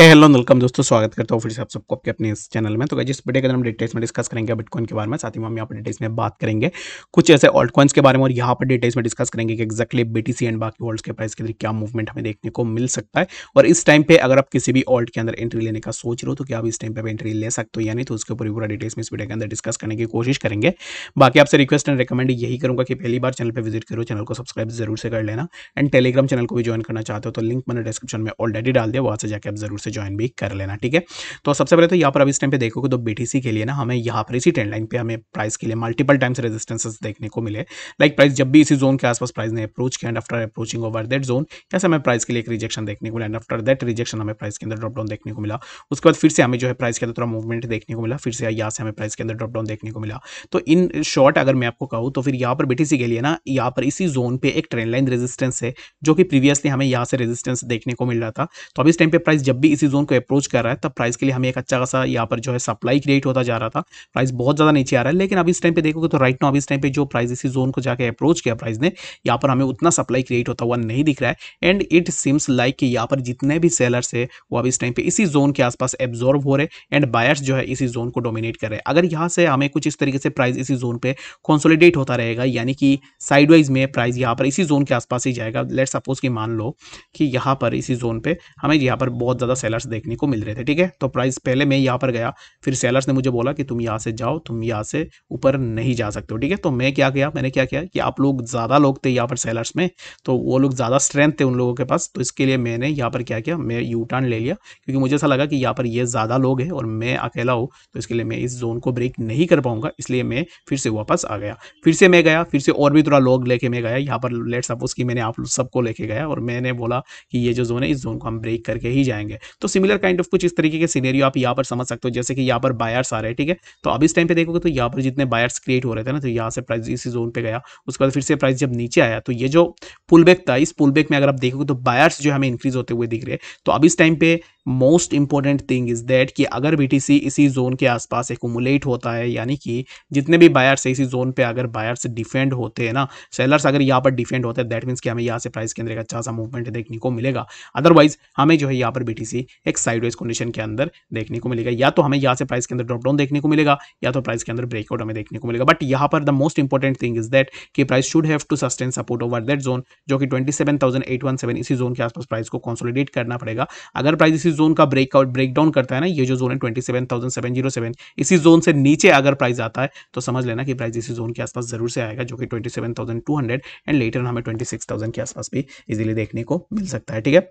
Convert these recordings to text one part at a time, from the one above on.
Hello welcome दोस्तों, स्वागत करता हूँ फिर से आप सबको आपके अपने इस चैनल में। तो गाइस, इस वीडियो के अंदर हम डिटेल्स में डिस्कस करेंगे बिटकॉइन के बारे में। साथ ही में हम यहाँ पर डिटेल्स में बात करेंगे कुछ ऐसे ऑल्ट कॉइन्स के बारे में, और यहाँ पर डिटेल्स में डिस्कस करेंगे कि एक्जैक्टली बीटीसी एंड बाकी ऑल्ट्स के प्राइस के अंदर क्या मूवमेंट हमें देखने को मिल सकता है। और इस टाइम पे अगर आप किसी भी ऑल्ट के अंदर एंट्री लेने का सोच रहे हो तो क्या आप इस टाइम पे एंट्री ले सकते हो या नहीं, तो उसके ऊपर पूरा डिटेल्स में इस वीडियो के अंदर डिस्कस करने की कोशिश करेंगे। बाकी आपसे रिक्वेस्ट एंड रिकमेंड यही करूंगा कि पहली बार चैनल पर विजिट करो, चैनल को सब्सक्राइब जरूर से कर लेना। एंड टेलीग्राम चैनल को भी ज्वाइन करना चाहते हो तो लिंक मैंने डिस्क्रिप्शन में ऑलरेडी डाल दिया, वहां से जाकर आप जरूर से ज्वाइन भी कर लेना, ठीक है। तो सबसे पहले तो यहाँ पर अब इस टाइम पे देखोगे तो बीटीसी के लिए ना हमें यहाँ पर इसी ट्रेंड लाइन पे हमें प्राइस के लिए मल्टीपल टाइम्स रेजिस्टेंसेस देखने को मिले। लाइक प्राइस जब भी इसी जोन के आसपास प्राइस ने अप्रोच किया and after approaching over that zone कैसे हमें प्राइस के लिए एक रिजेक्शन देखने को मिला एंड आफ्टर दैट रिजेक्शन हमें प्राइस के अंदर ड्रॉप डाउन देखने को मिला। उसके बाद फिर से हमें जो है प्राइस के अंदर थोड़ा मूवमेंट देखने को मिला, फिर से यहाँ से हमें प्राइस के अंदर ड्रॉप डाउन देखने को मिला। तो इन शॉर्ट अगर मैं आपको कहूँ तो फिर यहाँ पर बीटीसी के लिए ना यहाँ पर इसी जोन पे एक ट्रेंड लाइन रेजिस्टेंस है जो कि प्रीवियसली हमें यहाँ से रेजिस्टेंस देखने को मिल रहा था। तो अब इस टाइम पे प्राइस जब भी इसी जोन को अप्रोच कर रहा है तब प्राइस के लिए हमें एक अच्छा खासा यहाँ पर जो है सप्लाई क्रिएट होता जा रहा था। प्राइस बहुत ज्यादा नीचे आ रहा है, लेकिन अब इस टाइम पे देखोगे तो राइट नाउ अब इस टाइम पे जो प्राइस इसी जोन को जाके अप्रोच किया प्राइस ने, यहाँ पर हमें उतना सप्लाई क्रिएट होता हुआ नहीं दिख रहा है। एंड इट सिम्स लाइक कि यहाँ पर जितने भी सेलर्स है वो अब इस टाइम पे इसी जोन के आसपास एब्जॉर्ब हो रहे एंड बायर्स जो है इसी जोन को डोमिनेट कर रहे हैं। अगर यहाँ से हमें कुछ इस तरीके से प्राइस इसी जोन पे कंसोलिडेट होता रहेगा, यानी कि साइडवाइज में प्राइस यहाँ पर इसी जोन के आसपास ही जाएगा। लेट सपोज कि मान लो कि यहाँ पर इसी जोन पे हमें यहाँ पर बहुत ज्यादा सेलर्स देखने को मिल रहे थे, ठीक है। तो प्राइस पहले मैं यहाँ पर गया, फिर सेलर्स ने मुझे बोला कि तुम यहाँ से जाओ, तुम यहाँ से ऊपर नहीं जा सकते हो, ठीक है। तो मैं क्या किया, मैंने क्या किया कि आप लोग ज़्यादा लोग थे यहाँ पर सेलर्स में, तो वो लोग ज़्यादा स्ट्रेंथ थे उन लोगों के पास, तो इसके लिए मैंने यहाँ पर क्या किया, मैं यू टर्न ले लिया, क्योंकि मुझे ऐसा लगा कि यहाँ पर ये ज़्यादा लोग हैं और मैं अकेला हूँ, तो इसके लिए मैं इस जोन को ब्रेक नहीं कर पाऊंगा, इसलिए मैं फिर से वापस आ गया। फिर से मैं गया, फिर से और भी थोड़ा लोग लेके मैं गया यहाँ पर। लेट सपोज कि मैंने आप सबको लेके गया और मैंने बोला कि ये जो जोन है इस जोन को हम ब्रेक करके ही जाएंगे। तो सिमिलर काइंड ऑफ कुछ इस तरीके के सिनेरियो आप यहाँ पर समझ सकते हो, जैसे कि यहाँ पर बायर्स आ रहे हैं, ठीक है। तो अब इस टाइम पे देखोगे तो यहाँ पर जितने बायर्स क्रिएट हो रहे थे ना, तो यहाँ से प्राइस इसी जोन पे गया, उसके बाद फिर से प्राइस जब नीचे आया तो ये जो पुल बैक था, इस पुल बैक में अगर आप देखोगे तो बायर्स जो हमें इंक्रीज होते हुए दिख रहे हैं। तो अब इस टाइम पे most important thing is that कि अगर बीटीसी इसी जोन के आसपास एक्यूमुलेट होता है, यानी कि जितने भी बायर्स है इसी जोन पे अगर बायर्स डिफेंड होते हैं ना, सेलर्स अगर यहाँ पर डिफेंड होते हैं, दैट मीन्स कि हमें यहाँ से प्राइस के अंदर एक अच्छा सा मूवमेंट देखने को मिलेगा। अदरवाइज हमें जो है यहाँ पर बीटीसी एक साइडवेज कंडीशन के अंदर देखने को मिलेगा, या तो हमें यहाँ से प्राइस के अंदर ड्रॉप डाउन देखने को मिलेगा या तो प्राइस के अंदर ब्रेकआउट हमें देखने को मिलेगा। बट यहाँ पर the most important thing is that कि price should have to sustain support over that zone, जो कि 27,817 इसी जोन के आसपास प्राइस को कंसोलिडेट करना पड़ेगा। अगर प्राइस इसी जोन का ब्रेकडाउन करता है ना, ये जो जोन है 27,707, इसी जोन से नीचे अगर प्राइस आता है तो समझ लेना कि प्राइस इसी जोन के आसपास जरूर से आएगा, जो कि 27,200 एंड लेटर हमें 26,000 के आसपास भी इजीली देखने को मिल सकता है, ठीक है।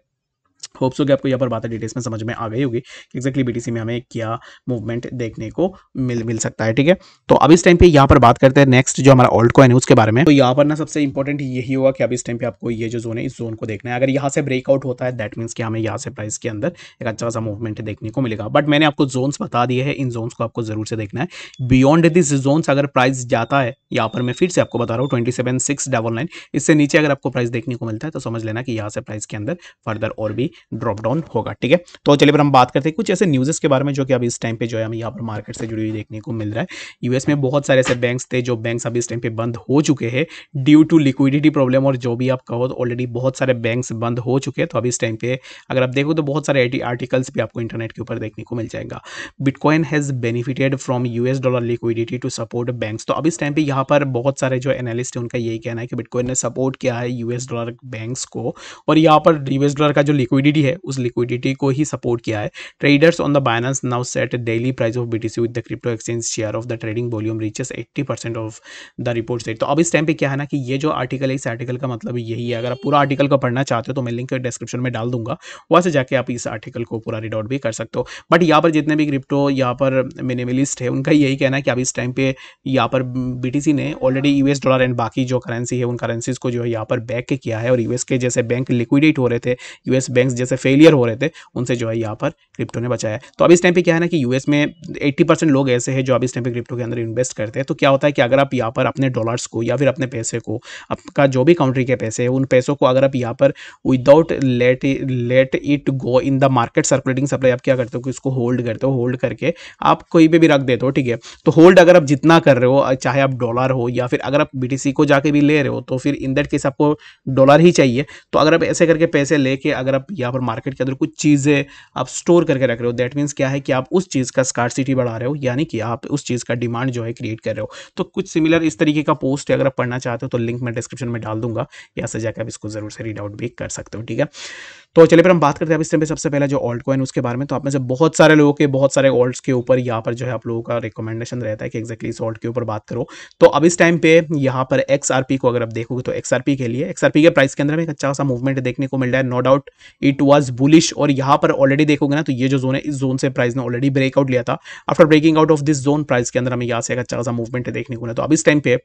होप्स हो कि आपको यहाँ पर बातें डिटेल्स में समझ में आ गई होगी कि एक्जैक्टली बीटीसी में हमें क्या मूवमेंट देखने को मिल सकता है, ठीक है। तो अब इस टाइम पे यहाँ पर बात करते हैं नेक्स्ट जो हमारा ऑल्ट कॉइन है उसके बारे में। तो यहाँ पर ना सबसे इंपॉर्टेंट यही होगा कि अब इस टाइम पे आपको ये जो जोन है इस जोन को देखना है। अगर यहाँ से ब्रेकआउट होता है दैट मीन्स कि हमें यहाँ से प्राइस के अंदर एक अच्छा सा मूवमेंट देखने को मिलेगा। बट मैंने आपको जोन्स बता दिए हैं, इन जोन्स को आपको जरूर से देखना है। बियॉन्ड दिस जोन्स अगर प्राइस जाता है, यहाँ पर मैं फिर से आपको बता रहा हूँ 27,699, इससे नीचे अगर आपको प्राइस देखने को मिलता है तो समझ लेना कि यहाँ से प्राइस के अंदर फर्दर और भी ड्रॉप डाउन होगा, ठीक है। तो चलिए फिर हम बात करते हैं कुछ ऐसे न्यूज़ के बारे में जो कि अभी इस टाइम पे जो है हमें यहाँ पर मार्केट से जुड़ी हुई देखने को मिल रहा है। यूएस में बहुत सारे ऐसे बैंक्स थे जो बैंक्स अभी इस टाइम पे बंद हो चुके हैं ड्यू टू लिक्विडिटी प्रॉब्लम, और जो भी आप कहो तो ऑलरेडी बहुत सारे बैंक्स बंद हो चुके हैं। तो अभी इस टाइम पे अगर आप देखो तो बहुत सारे आर्टिकल्स भी आपको इंटरनेट के ऊपर देखने को मिल जाएगा। Bitcoin has benefited from US dollar liquidity to support banks. तो अब इस टाइम पे यहाँ पर बहुत सारे जो एनालिस्ट है उनका यही कहना है कि बिटकॉइन ने सपोर्ट किया है यूएस डॉलर बैंक्स को, और यहाँ पर यूएस डॉलर का जो लिक्विडिटी है उस लिक्विडिटी को ही सपोर्ट किया है। Traders on the Binance now set daily price of BTC with the crypto exchange share of the trading volume reaches 80% of the report set. तो अब इस टाइम पे क्या है ना कि ये जो आर्टिकल है इस आर्टिकल का मतलब यही है। अगर आप पूरा आर्टिकल को पढ़ना चाहते हो तो मैं लिंक डिस्क्रिप्शन में डाल दूंगा, वहां से जाके आप इस आर्टिकल को पूरा रीड आउट भी कर सकते हो। बट यहाँ पर जितने भी क्रिप्टो यहाँ पर मिनिमलिस्ट है उनका यही कहना है कि अब इस टाइम पे यहाँ पर बीटीसी ने ऑलरेडी यूएस डॉलर एंड बाकी जो करेंसी है उन करेंसीज को जो है यहाँ पर बैक किया है, और यूएस के जैसे बैंक लिक्विडेट हो रहे थे, यूएस बैंक जैसे फेलियर हो रहे थे, उनसे जो है यहाँ पर क्रिप्टो ने बचाया। तो अब इस टाइम पे क्या है ना कि यूएस में 80% लोग ऐसे हैं जो अब इस टाइम पे क्रिप्टो के अंदर इन्वेस्ट करते हैं। तो क्या होता है कि अगर आप यहाँ पर अपने डॉलर्स को या फिर अपने पैसे को, आपका जो भी कंट्री के पैसे है उन पैसों को अगर आप यहाँ पर without let it go in the market circulating supply, आप क्या करते हो कि उसको होल्ड करते हो, होल्ड करके आप कोई पे भी रख देते हो, ठीक है। तो होल्ड अगर आप जितना कर रहे हो, चाहे आप डॉलर हो या फिर अगर आप बीटीसी को जाके भी ले रहे हो, तो फिर इन दैट केस आपको डॉलर ही चाहिए। तो अगर आप ऐसे करके पैसे लेके अगर आप यहाँ पर मार्केट के अंदर कुछ चीज़ें आप स्टोर करके रख रहे हो, दैट मीन्स क्या है कि आप उस चीज़ का स्कार्सिटी बढ़ा रहे हो, यानी कि आप उस चीज़ का डिमांड जो है क्रिएट कर रहे हो। तो कुछ सिमिलर इस तरीके का पोस्ट है, अगर आप पढ़ना चाहते हो तो लिंक मैं डिस्क्रिप्शन में डाल दूंगा, यहाँ से जाकर आप इसको जरूर से रीड आउट भी कर सकते हो, ठीक है। तो चलिए फिर हम बात करते हैं अब इस टाइम पे सबसे पहले जो ऑल्ट कॉइन उसके बारे में। तो आप में से बहुत सारे लोगों के बहुत सारे ऑल्ट्स के ऊपर यहाँ पर जो है आप लोगों का रिकमेंडेशन रहता है कि एक्जैक्टली इस ऑल्ट के ऊपर बात करो। तो अब इस टाइम पे यहाँ पर XRP को अगर आप देखोगे तो XRP के लिए XRP के प्राइस के अंदर में एक अच्छा सा मूवमेंट देखने को मिल रहा है, no doubt it was bullish. और यहाँ पर ऑलरेडी देखोगे ना तो ये जो जोन है, इस जोन से प्राइस ने ऑलरेडी ब्रेकआउट लिया था। After breaking out of this zone price के अंदर हमें यहाँ से एक अच्छा सा मूवमेंट देखने को मिला। तो अब इस टाइम पे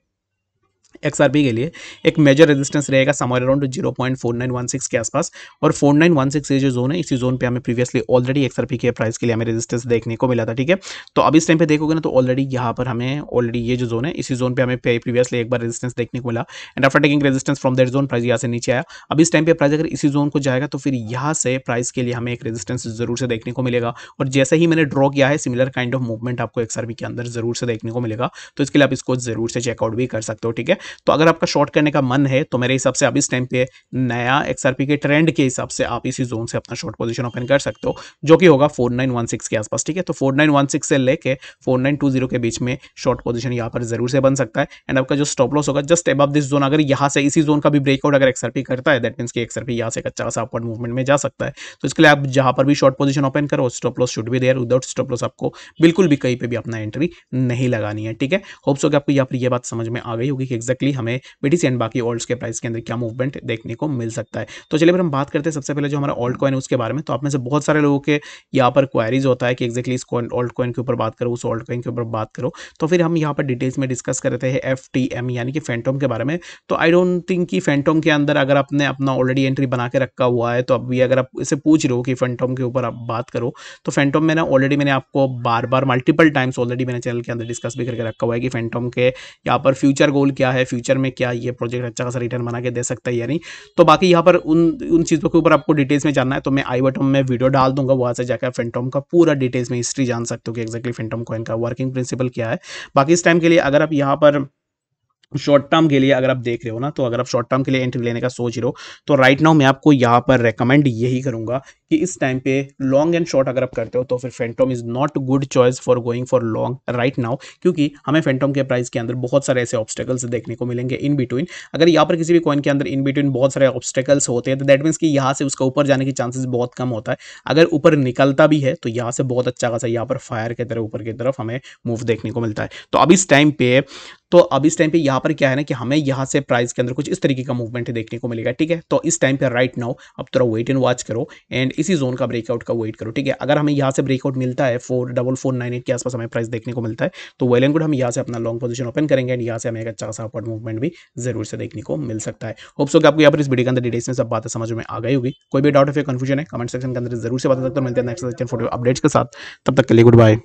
XRP के लिए एक मेजर रेजिस्टेंस रहेगा समवेयर अराउंड 0.4916 के आसपास, और 4916 ये जो जोन है, इसी जोन पे हमें प्रीवियसली ऑलरेडी XRP के प्राइस के लिए हमें रेजिस्टेंस देखने को मिला था, ठीक है। तो अब इस टाइम पे देखोगे ना तो ऑलरेडी यहाँ पर हमें ऑलरेडी ये जो जोन है, इसी जोन पे हमें प्रीवियसली एक बार रेजिस्टेंस देखने को मिला, and after taking resistance from that zone price यहाँ से नीचे आया। अब इस टाइम पे प्राइस अगर इसी जोन को जाएगा तो फिर यहाँ से प्राइस के लिए हमें एक रेजिस्टेंस जरूर से देखने को मिलेगा, और जैसे ही मैंने ड्रॉ किया है सिमिलर काइंड ऑफ मूवमेंट आपको XRP के अंदर जरूर से देखने को मिलेगा। तो इसके लिए आप इसको जरूर से चेकआउट भी कर सकते हो, ठीक है। तो अगर आपका शॉर्ट करने का मन है तो मेरे हिसाब से अब इस टाइम पे नया XRP के ट्रेंड के हिसाब से आप इसी जोन से अपना शॉर्ट पोजीशन ओपन कर सकते हो, जो कि होगा 4916 के आसपास, ठीक है। तो 4916 से लेके 4920 के बीच में शॉर्ट पोजीशन यहाँ पर जरूर से बन सकता है, एंड आपका जो स्टॉप लॉस होगा जस्ट अबव दिस जोन। अगर यहाँ से इसी जोन का भी ब्रेकआउट अगर XRP करता है, दैट मींस कि XRP यहाँ से अच्छा सा अपवर्ड मूवमेंट में जा सकता है। तो इसके लिए आप जहां पर भी शॉर्ट पोजीशन ओपन करो, stop loss should be there. Without stop loss आपको बिल्कुल भी कहीं पे भी अपना एंट्री नहीं लगानी है, ठीक है। होप्स हो कि आपको यहाँ पर ये बात समझ में आ गई होगी कि एक्जैक्टली हमें BTC एंड बाकी ऑल्ट्स के प्राइस के अंदर क्या मूवमेंट देखने को मिल सकता है। तो चलिए फिर हम बात करते हैं सबसे पहले जो हमारा ऑल्ट कॉइन है उसके बारे में। तो आप में से बहुत सारे लोगों के यहाँ पर क्वारीज होता है कि एक्जैक्टली इस ऑल्ट कॉइन के ऊपर बात करो, उस ऑल्ट कॉइन के ऊपर बात करो। तो फिर हम यहाँ पर डिटेल्स में डिस्कस करते हैं FTM यानी कि फैंटम के बारे में। तो आई डोंट थिंक कि फैंटम के अंदर अगर आपने अपना ऑलरेडी एंट्री बना के रखा हुआ है, तो अभी अगर आप इसे पूछ रहे हो कि फैंटम के ऊपर आप बात करो, तो फैंटम में ना ऑलरेडी मैंने आपको बार बार मल्टीपल टाइम्स ऑलरेडी मैंने चैनल के अंदर डिस्कस भी करके रखा हुआ है कि फैंटम के यहाँ पर फ्यूचर गोल क्या है, फ्यूचर में क्या ये प्रोजेक्ट अच्छा खासा रिटर्न बना के दे सकता है या नहीं। तो बाकी यहाँ पर उन चीज़ों के ऊपर आपको डिटेल्स में जानना है तो मैं आई बटन में वीडियो डाल दूंगा, वहाँ से जाकर फैंटम का पूरा डिटेल्स में हिस्ट्री जान सकते हो कि एक्जैक्टली फैंटम कॉइन का वर्किंग प्रिंसिपल क्या है। बाकी इस टाइम के लिए अगर आप यहाँ पर शॉर्ट टर्म के लिए अगर आप देख रहे हो ना, तो अगर आप शॉर्ट टर्म के लिए एंट्री लेने का सोच रहे हो तो राइट नाउ मैं आपको यहाँ पर रेकमेंड यही करूंगा कि इस टाइम पे लॉन्ग एंड शॉर्ट अगर आप करते हो तो फिर Phantom is not good choice for going for long right now, क्योंकि हमें फैंटम के प्राइस के अंदर बहुत सारे ऐसे ऑब्स्टेकल्स देखने को मिलेंगे इन बिटवीन। अगर यहाँ पर किसी भी कॉइन के अंदर इन बिटवीन बहुत सारे ऑब्स्टेकल्स होते हैं तो दैट मीन्स कि यहाँ से उसका ऊपर जाने की चांसेस बहुत कम होता है। अगर ऊपर निकलता भी है तो यहाँ से बहुत अच्छा खासा यहाँ पर फायर की तरह ऊपर की तरफ हमें मूव देखने को मिलता है। तो अब इस टाइम पे यहाँ पर क्या है ना कि हमें यहाँ से प्राइस के अंदर कुछ इस तरीके का मूवमेंट देखने को मिलेगा, ठीक है। तो इस टाइम पे राइट नाउ अब थोड़ा वेट एंड वॉच करो एंड इसी जोन का ब्रेकआउट का वेट करो, ठीक है। अगर हमें यहाँ से ब्रेकआउट मिलता है 4498 के आसपास हमें प्राइस देखने को मिलता है तो वेल एंड गुड, हम यहाँ से अपना लॉन्ग पोजीशन ओपन करेंगे एंड यहाँ से हमें एक अच्छा सा अपवर्ड मूवमेंट भी जरूर से देखने को मिल सकता है। होप्स हो कि आपको यहाँ पर इस वीडियो के अंदर डिटेल्स में सब बातें समझ में आ गई होगी। कोई भी डाउट या कंफ्यूजन है कमेंट सेक्शन के अंदर जरूर से बता सकते हो। मिलते हैं नेक्स्ट सेशन फोटो अपडेट्स के साथ, तब तक के लिए गुड बाय।